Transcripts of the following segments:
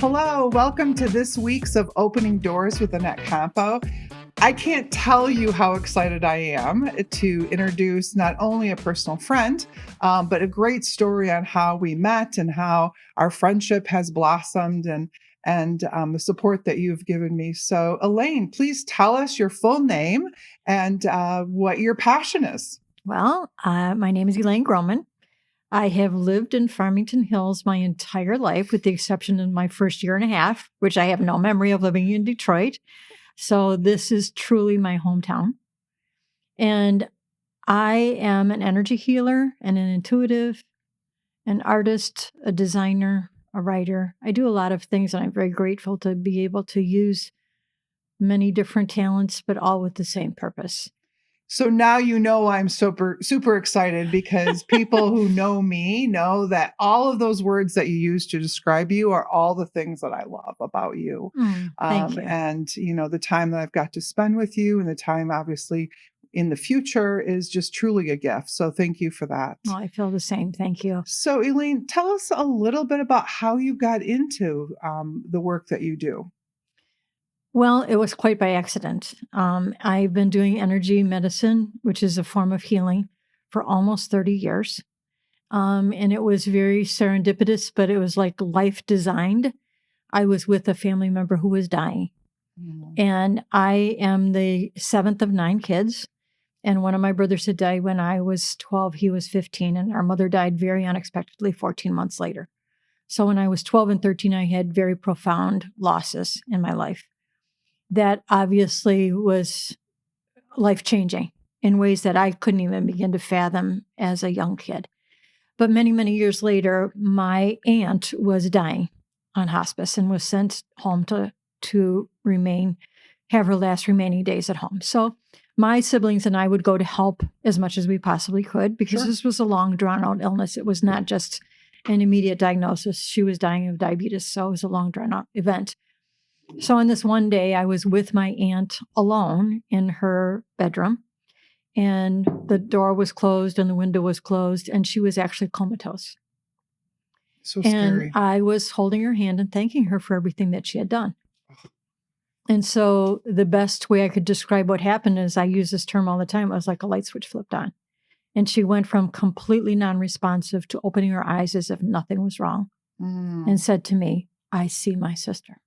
Hello, welcome to this week's of Opening Doors with Annette Compo. I can't tell you how excited I am to introduce not only a personal friend, but a great story on how we met and how our friendship has blossomed and the support that you've given me. So, Elaine, please tell us your full name and what your passion is. Well, my name is Elaine Grohman. I have lived in Farmington Hills my entire life, with the exception of my first year and a half, which I have no memory of living in Detroit. So this is truly my hometown. And I am an energy healer and an intuitive, an artist, a designer, a writer. I do a lot of things, and I'm very grateful to be able to use many different talents, but all with the same purpose. So now you know I'm super excited because people who know me know that all of those words that you use to describe you are all the things that I love about you. Thank you. And, the time that I've got to spend with you and the time, obviously, in the future is just truly a gift. So thank you for that. Well, I feel the same. Thank you. So, Elaine, tell us a little bit about how you got into the work that you do. Well, it was quite by accident. I've been doing energy medicine, which is a form of healing, for almost 30 years. And it was very serendipitous, but it was like life designed. I was with a family member who was dying. And I am the seventh of 9 kids. And one of my brothers had died when I was 12, he was 15, and our mother died very unexpectedly 14 months later. So when I was 12 and 13, I had very profound losses in my life. That obviously was life-changing in ways that I couldn't even begin to fathom as a young kid. But many, many years later, my aunt was dying on hospice and was sent home to have her last remaining days at home. So my siblings and I would go to help as much as we possibly could, because Sure. this was a long, drawn-out illness. It was not just an immediate diagnosis. She was dying of diabetes, so it was a long, drawn-out event. So on this one day, I was with my aunt alone in her bedroom, and the door was closed and the window was closed, and she was actually comatose. So scary. And I was holding her hand and thanking her for everything that she had done. And so the best way I could describe what happened is, I use this term all the time, it was like a light switch flipped on. And she went from completely non-responsive to opening her eyes as if nothing was wrong, and said to me, "I see my sister."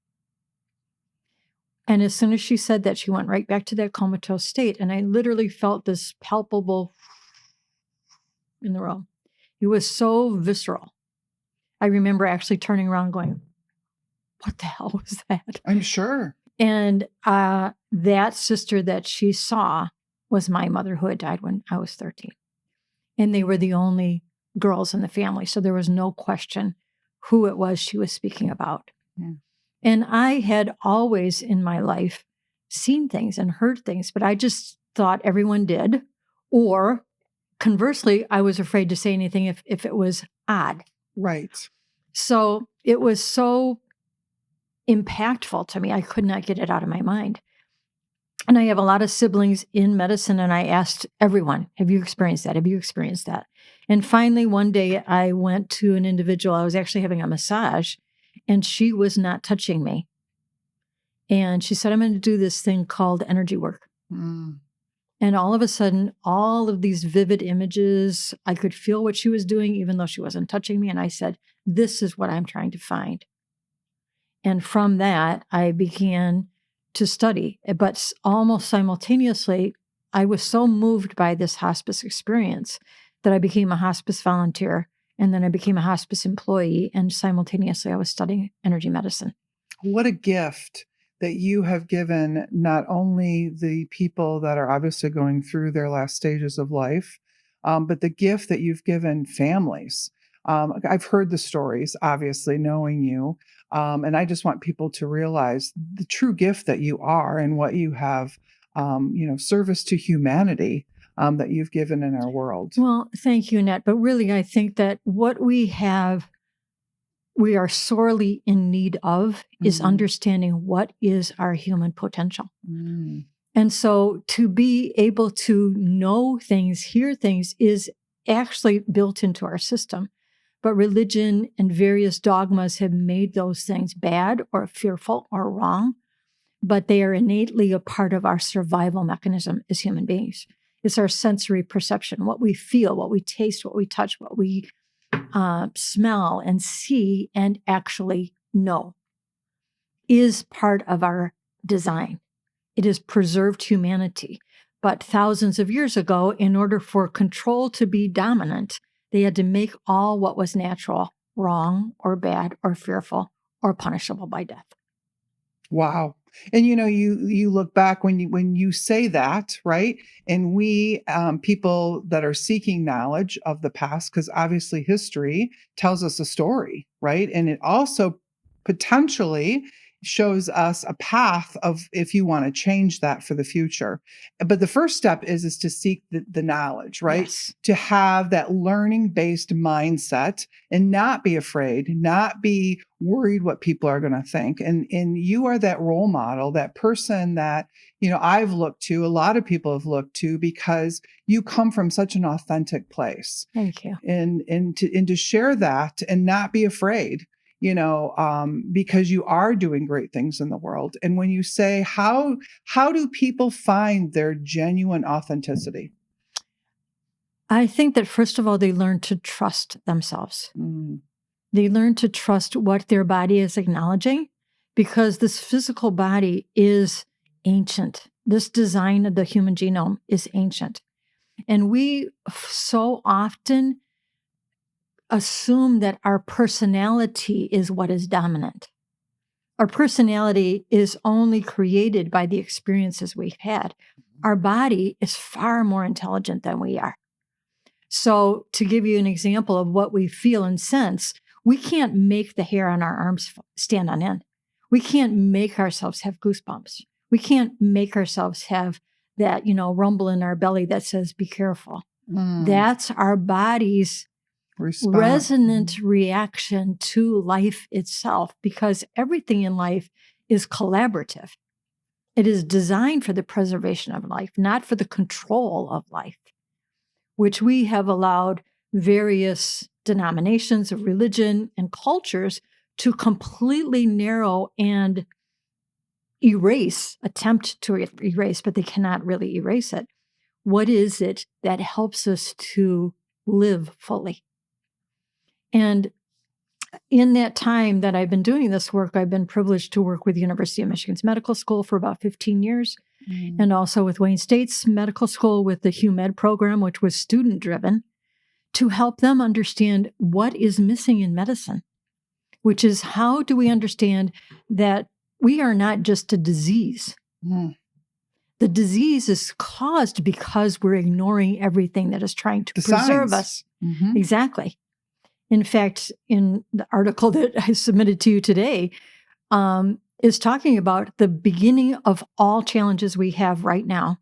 And as soon as she said that, she went right back to that comatose state. And I literally felt this palpable in the room. It was so visceral. I remember actually turning around going, "What the hell was that?" I'm sure. And that sister that she saw was my mother, who had died when I was 13. And they were the only girls in the family. So there was no question who it was she was speaking about. Yeah. And I had always in my life seen things and heard things, but I just thought everyone did. Or conversely, I was afraid to say anything if it was odd. Right. So it was so impactful to me. I could not get it out of my mind. And I have a lot of siblings in medicine, and I asked everyone, "Have you experienced that? Have you experienced that?" And finally, one day I went to an individual. I was actually having a massage, and she was not touching me. And she said, "I'm going to do this thing called energy work." And all of a sudden, all of these vivid images, I could feel what she was doing, even though she wasn't touching me. And I said, "This is what I'm trying to find." And from that, I began to study. But almost simultaneously, I was so moved by this hospice experience that I became a hospice volunteer. And then I became a hospice employee. And simultaneously, I was studying energy medicine. What a gift that you have given not only the people that are obviously going through their last stages of life, but the gift that you've given families. I've heard the stories, obviously, knowing you. And I just want people to realize the true gift that you are and what you have, service to humanity that you've given in our world. Well, thank you, Annette. But really, I think that what we are sorely in need of is understanding what is our human potential. And so to be able to know things, hear things, is actually built into our system. But religion and various dogmas have made those things bad or fearful or wrong, but they are innately a part of our survival mechanism as human beings. It's our sensory perception, what we feel, what we taste, what we touch, what we smell and see and actually know is part of our design. It has preserved humanity. But thousands of years ago, in order for control to be dominant, they had to make all what was natural wrong or bad or fearful or punishable by death. Wow. And you look back when you say that, right? And we people that are seeking knowledge of the past, because obviously history tells us a story, right? And it also potentially shows us a path of if you want to change that for the future. But the first step is to seek the knowledge, right? Yes. To have that learning based mindset and not be afraid, not be worried what people are going to think. And you are that role model, that person that, I've looked to, a lot of people have looked to because you come from such an authentic place. Thank you. And to share that and not be afraid, because you are doing great things in the world. And when you say, how do people find their genuine authenticity? I think that first of all, they learn to trust themselves. Mm. They learn to trust what their body is acknowledging because this physical body is ancient. This design of the human genome is ancient. And we so often assume that our personality is what is dominant. Our personality is only created by the experiences we've had. Our body is far more intelligent than we are. So, to give you an example of what we feel and sense, we can't make the hair on our arms stand on end. We can't make ourselves have goosebumps. We can't make ourselves have that, rumble in our belly that says, be careful. That's our body's resonant reaction to life itself, because everything in life is collaborative. It is designed for the preservation of life, not for the control of life, which we have allowed various denominations of religion and cultures to completely narrow and attempt to erase, but they cannot really erase it. What is it that helps us to live fully? And in that time that I've been doing this work, I've been privileged to work with the University of Michigan's medical school for about 15 years, and also with Wayne State's medical school with the HUMED program, which was student-driven, to help them understand what is missing in medicine, which is how do we understand that we are not just a disease. The disease is caused because we're ignoring everything that is trying to preserve us. Exactly. In fact, in the article that I submitted to you today, is talking about the beginning of all challenges we have right now.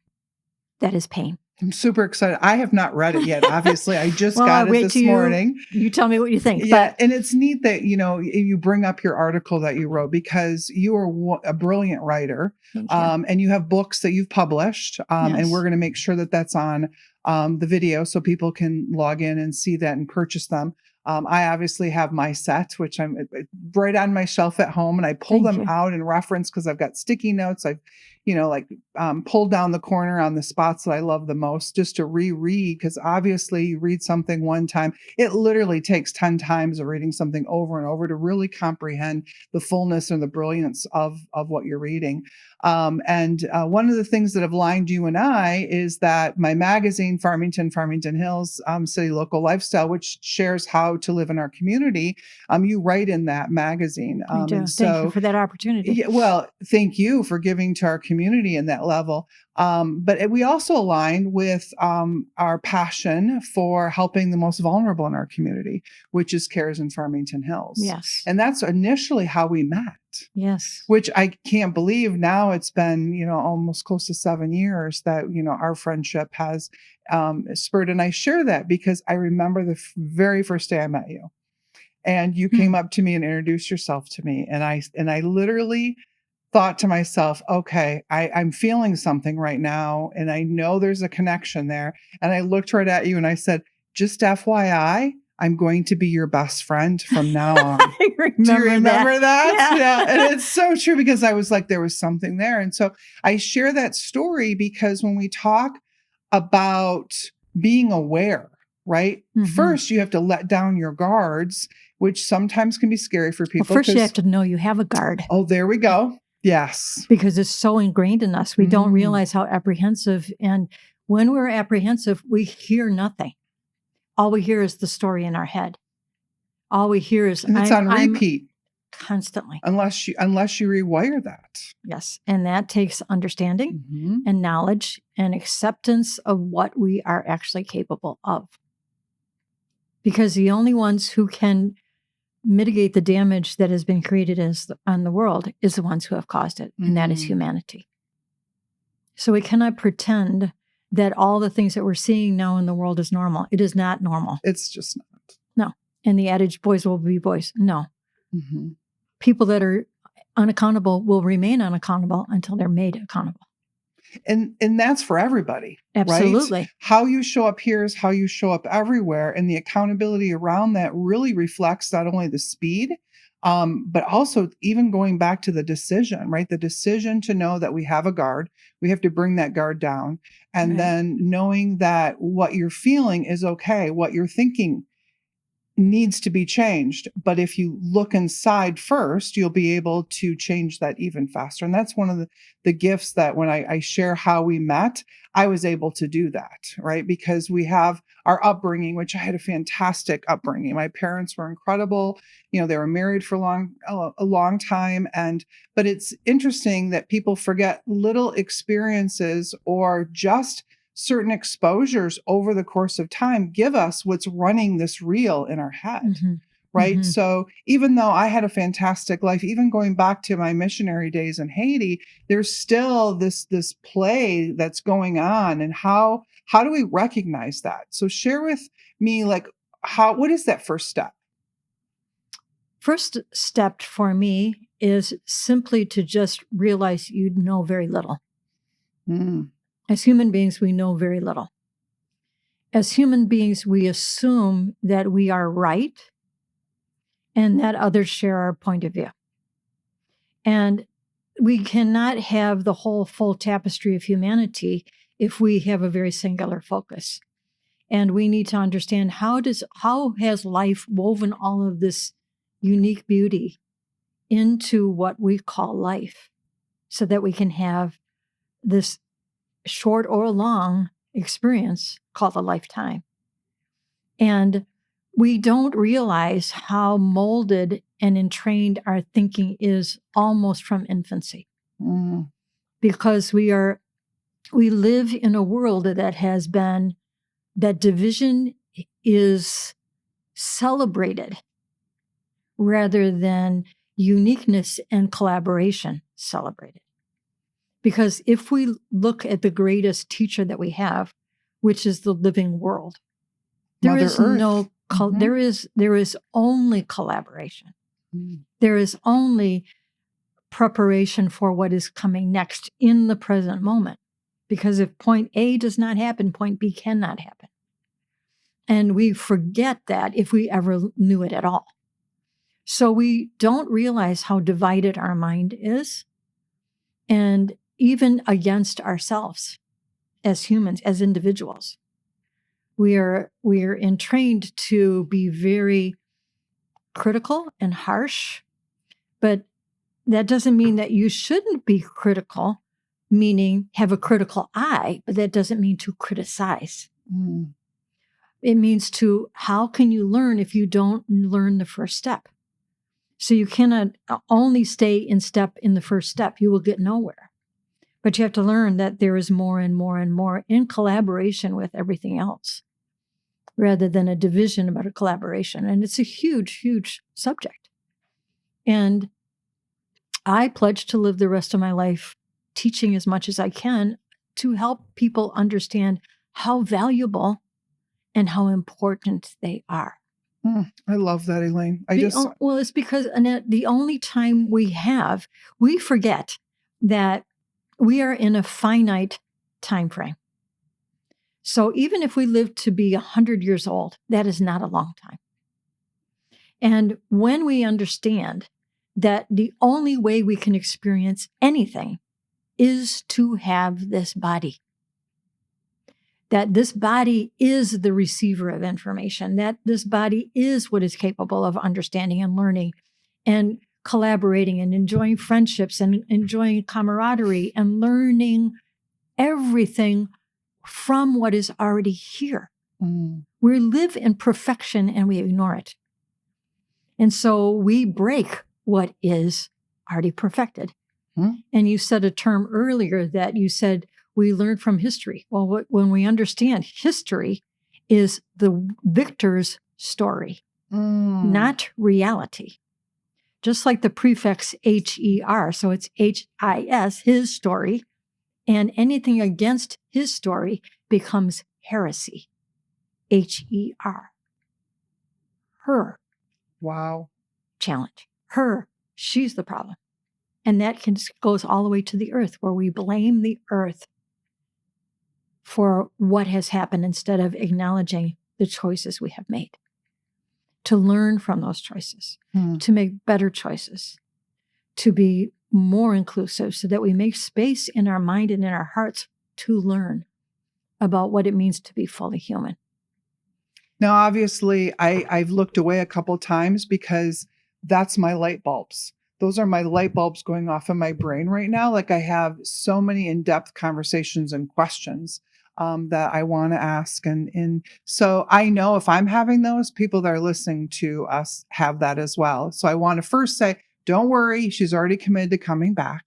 That is pain. I'm super excited. I have not read it yet. Obviously, I just Well, got I'll it this morning. You tell me what you think. Yeah, But and it's neat that you bring up your article that you wrote because you are a brilliant writer, thank you. and you have books that you've published, and Yes. we're going to make sure that that's on the video so people can log in and see that and purchase them. I obviously have my set, which I'm right on my shelf at home, and I pull Thank them you. out and reference because I've got sticky notes. I've pulled down the corner on the spots that I love the most just to reread, because obviously you read something one time, it literally takes 10 times of reading something over and over to really comprehend the fullness and the brilliance of what you're reading. And one of the things that have lined you and I is that my magazine, Farmington Hills, City Local Lifestyle, which shares how to live in our community, you write in that magazine. I do. And Thank you so, for that opportunity. yeah, well, thank you for giving to our community in that level. But we also align with our passion for helping the most vulnerable in our community, which is CARES in Farmington Hills. Yes. And that's initially how we met. Yes. Which I can't believe now it's been, almost close to 7 years that, our friendship has spurred. And I share that because I remember the very first day I met you. And you came up to me and introduced yourself to me. And I literally thought to myself, okay, I'm feeling something right now. And I know there's a connection there. And I looked right at you and I said, just FYI, I'm going to be your best friend from now on. I Do you remember that? Yeah. Yeah. And it's so true because I was like, there was something there. And so I share that story because when we talk about being aware, right? Mhm. First, you have to let down your guards, which sometimes can be scary for Well, people. first you have to know you have a guard Oh, there we go. Yes. because it's so ingrained in us. We don't Mm. realize how apprehensive. And when we're apprehensive, we hear nothing. All we hear is the story in our head. All we hear is And it's on I'm repeat constantly. unless you rewire that. Yes. And that takes understanding Mhm. and knowledge and acceptance of what we are actually capable of. Because the only ones who can mitigate the damage that has been created on the world is the ones who have caused it, and that is Mm. humanity. So we cannot pretend that all the things that we're seeing now in the world is normal. It is not normal. It's just not. No. And the adage, boys will be boys. No. Mhm. People that are unaccountable will remain unaccountable until they're made accountable. And that's for everybody, right? Absolutely. How you show up here is how you show up everywhere, and the accountability around that really reflects not only the speed, but also even going back to the decision, right? The decision to know that we have a guard, we have to bring that guard down, and Right. then knowing that what you're feeling is okay, what you're thinking needs to be changed. But if you look inside first, you'll be able to change that even faster. And that's one of the gifts that when I share how we met, I was able to do that, right? Because we have our upbringing, which I had a fantastic upbringing. My parents were incredible. You know, they were married for a long time. But it's interesting that people forget little experiences or just certain exposures over the course of time give us what's running this reel in our head, Mhm. right? Mhm. So even though I had a fantastic life, even going back to my missionary days in Haiti, there's still this play that's going on. And how do we recognize that? So share with me, like, what is that first step? First step for me is simply to just realize you know very little. Mm. As human beings, we know very little. As human beings, we assume that we are right and that others share our point of view. And we cannot have the whole full tapestry of humanity if we have a very singular focus. And we need to understand how has life woven all of this unique beauty into what we call life so that we can have this short or long experience called a lifetime. And we don't realize how molded and entrained our thinking is almost from infancy Mm. because we live in a world that division is celebrated rather than uniqueness and collaboration celebrated. Because if we look at the greatest teacher that we have, which is the living world, there Mother is Earth. no Mhm. there is only collaboration. Mm. There is only preparation for what is coming next in the present moment. Because if point A does not happen, point B cannot happen. And we forget that if we ever knew it at all. So we don't realize how divided our mind is, and even against ourselves as humans, as individuals. We are entrained to be very critical and harsh, but that doesn't mean that you shouldn't be critical, meaning have a critical eye, but that doesn't mean to criticize. Mm. It means how can you learn if you don't learn the first step? So you cannot only stay in the first step. You will get nowhere. But you have to learn that there is more and more and more in collaboration with everything else rather than a division, but a collaboration. And it's a huge, huge subject. And I pledge to live the rest of my life teaching as much as I can to help people understand how valuable and how important they are. I love that, Elaine. Well, it's because, Annette, the only time we forget that we are in a finite time frame. So even if we live to be 100 years old, that is not a long time. And when we understand that the only way we can experience anything is to have this body, that this body is the receiver of information, that this body is what is capable of understanding and learning and collaborating and enjoying friendships and enjoying camaraderie and learning everything from what is already here. We live in perfection and we ignore it. And so we break what is already perfected. And you said a term earlier that you said we learn from history. Well, when we understand history is the victor's story, not reality. Just like the prefix HER. So it's HIS, his story. And anything against his story becomes heresy. HER. Her. Wow. Challenge. Her. She's the problem. And that goes all the way to the earth, where we blame the earth for what has happened instead of acknowledging the choices we have made. To learn from those choices, to make better choices, to be more inclusive so that we make space in our mind and in our hearts to learn about what it means to be fully human. Now, obviously, I've looked away a couple times because that's my light bulbs. Those are my light bulbs going off in my brain right now. Like I have so many in-depth conversations and questions that I want to ask. And so I know if I'm having those, people that are listening to us have that as well. So I want to first say, don't worry, she's already committed to coming back.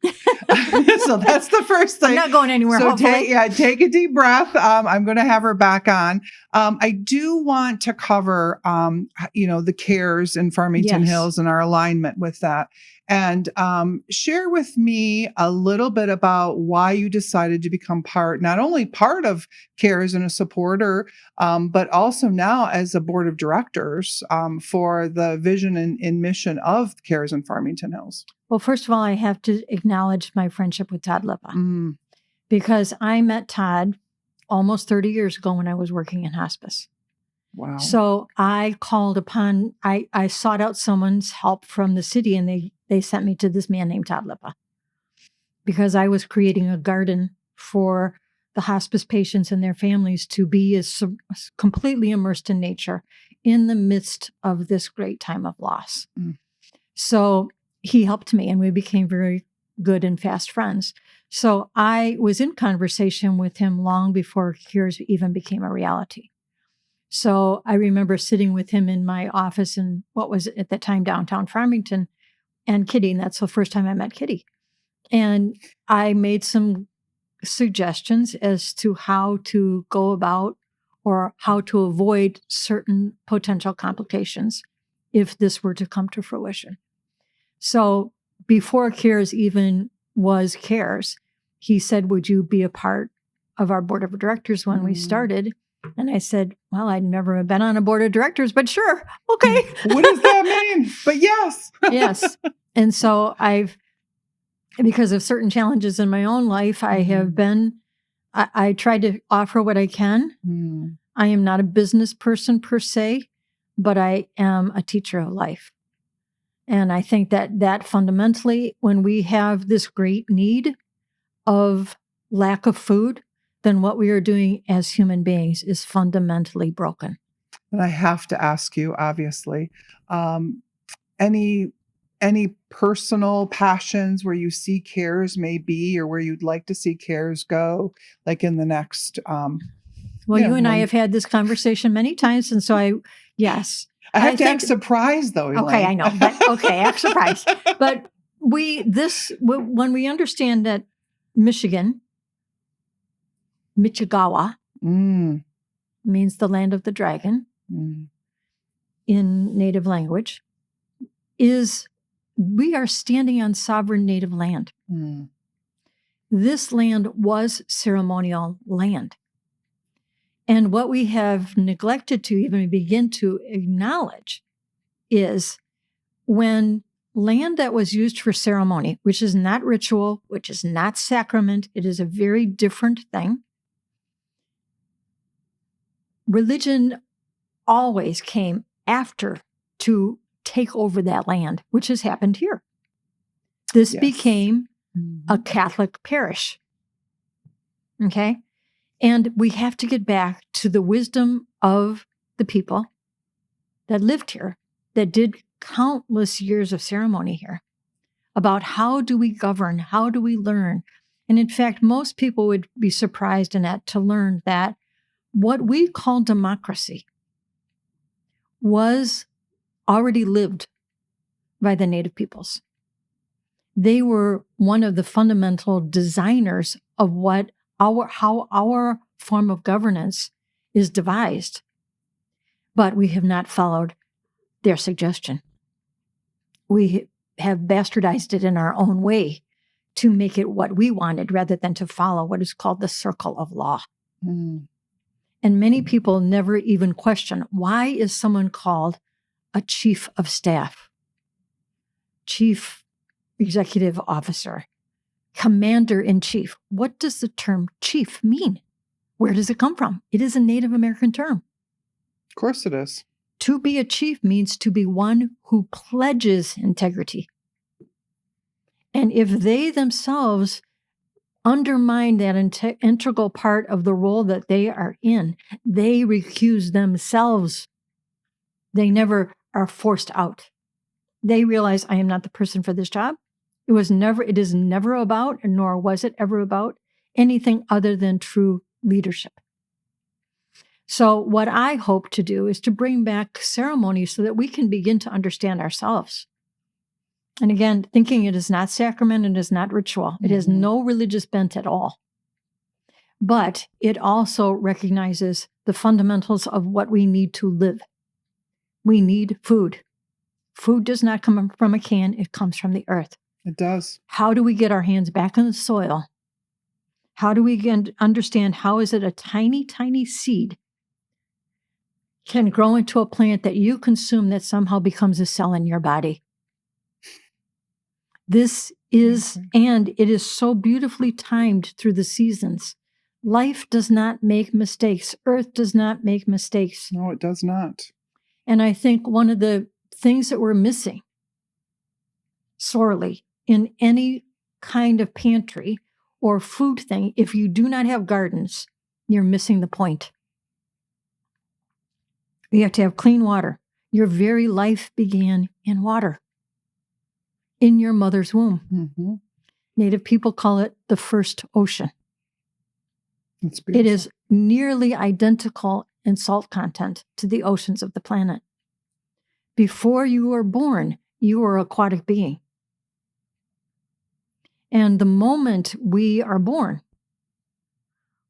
So that's the first thing. I'm not going anywhere. So hopefully. take a deep breath. I'm going to have her back on. I do want to cover, the CARES in Farmington Hills and our alignment with that. And share with me a little bit about why you decided to become not only part of CARES and a supporter, but also now as a board of directors for the vision and mission of CARES in Farmington Hills. Well, first of all, I have to acknowledge my friendship with Todd Lippa, because I met Todd almost 30 years ago when I was working in hospice. Wow. So I called upon, I sought out someone's help from the city, and they sent me to this man named Todd Lippa, because I was creating a garden for the hospice patients and their families to be as completely immersed in nature in the midst of this great time of loss. So he helped me, and we became very good and fast friends. So I was in conversation with him long before CARES even became a reality. So I remember sitting with him in my office in what was at the time downtown Farmington, and Kitty, and that's the first time I met Kitty. And I made some suggestions as to how to go about or how to avoid certain potential complications if this were to come to fruition. So before CARES even was CARES, he said, would you be a part of our board of directors when we started? And I said, well, I'd never been on a board of directors, but sure. Okay. What does that mean? But yes. Yes. And so because of certain challenges in my own life, I have been, I try to offer what I can. I am not a business person per se, but I am a teacher of life. And I think that fundamentally, when we have this great need of lack of food, then what we are doing as human beings is fundamentally broken. And I have to ask you, obviously, any personal passions where you see CARES may be, or where you'd like to see CARES go, like in the next? Well, you and I have had this conversation many times, and so yes. I have to act surprised, though, Elaine. Okay, I know. But okay, act surprised. But when we understand that Michigan, Michigawa, means the land of the dragon in native language, we are standing on sovereign native land. This land was ceremonial land. And what we have neglected to even begin to acknowledge is when land that was used for ceremony, which is not ritual, which is not sacrament, it is a very different thing. Religion always came after to take over that land, which has happened here. This Yes. became a Mhm. Catholic parish. Okay? And we have to get back to the wisdom of the people that lived here, that did countless years of ceremony here, about how do we govern, how do we learn. And in fact, most people would be surprised, Annette, to learn that what we call democracy was already lived by the Native peoples. They were one of the fundamental designers of how our form of governance is devised. But we have not followed their suggestion. We have bastardized it in our own way to make it what we wanted rather than to follow what is called the circle of law. Mm. And many people never even question, why is someone called a chief of staff, chief executive officer, commander in chief? What does the term chief mean? Where does it come from? It is a Native American term. Of course it is. To be a chief means to be one who pledges integrity. And if they themselves undermine that integral part of the role that they are in, they recuse themselves. They never are forced out. They realize, I am not the person for this job. It is never about, nor was it ever about, anything other than true leadership. So what I hope to do is to bring back ceremony so that we can begin to understand ourselves. And again, thinking it is not sacrament, it is not ritual. It has no religious bent at all. But it also recognizes the fundamentals of what we need to live. We need food. Food does not come from a can, it comes from the earth. It does. How do we get our hands back in the soil? How do we understand how is it a tiny, tiny seed can grow into a plant that you consume that somehow becomes a cell in your body? This is, and it is so beautifully timed through the seasons. Life does not make mistakes. Earth does not make mistakes. No, it does not. And I think one of the things that we're missing sorely in any kind of pantry or food thing, if you do not have gardens, you're missing the point. You have to have clean water. Your very life began in water, in your mother's womb. Mm-hmm. Native people call it the first ocean. It's beautiful. It is nearly identical in salt content to the oceans of the planet. Before you were born, you were an aquatic being. And the moment we are born,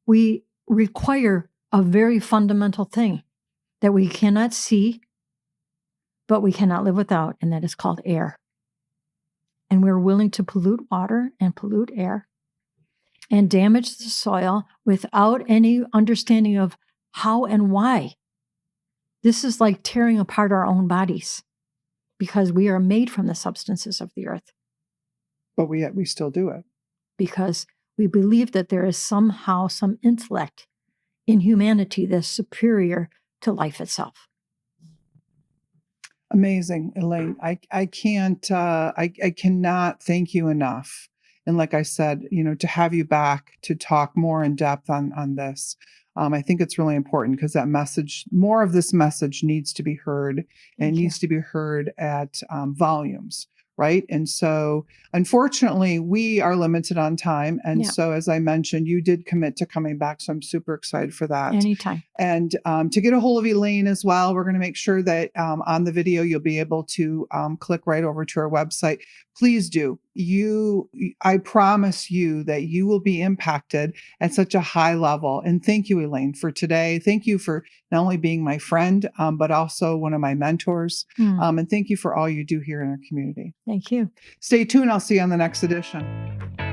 we require a very fundamental thing that we cannot see, but we cannot live without, and that is called air. And we're willing to pollute water and pollute air and damage the soil without any understanding of how and why. This is like tearing apart our own bodies because we are made from the substances of the earth. But we still do it. Because we believe that there is somehow some intellect in humanity that's superior to life itself. Amazing, Elaine. I can't I cannot thank you enough. And like I said, to have you back to talk more in depth on this. I think it's really important because that message, more of this message needs to be heard and needs to be heard at volumes. Right. And so, unfortunately, we are limited on time. And so, as I mentioned, you did commit to coming back. So I'm super excited for that. Anytime. And to get a hold of Elaine as well, we're going to make sure that on the video, you'll be able to click right over to our website. Please do. I promise you that you will be impacted at such a high level. And thank you, Elaine, for today. Thank you for not only being my friend, but also one of my mentors. And thank you for all you do here in our community. Thank you. Stay tuned. I'll see you on the next edition.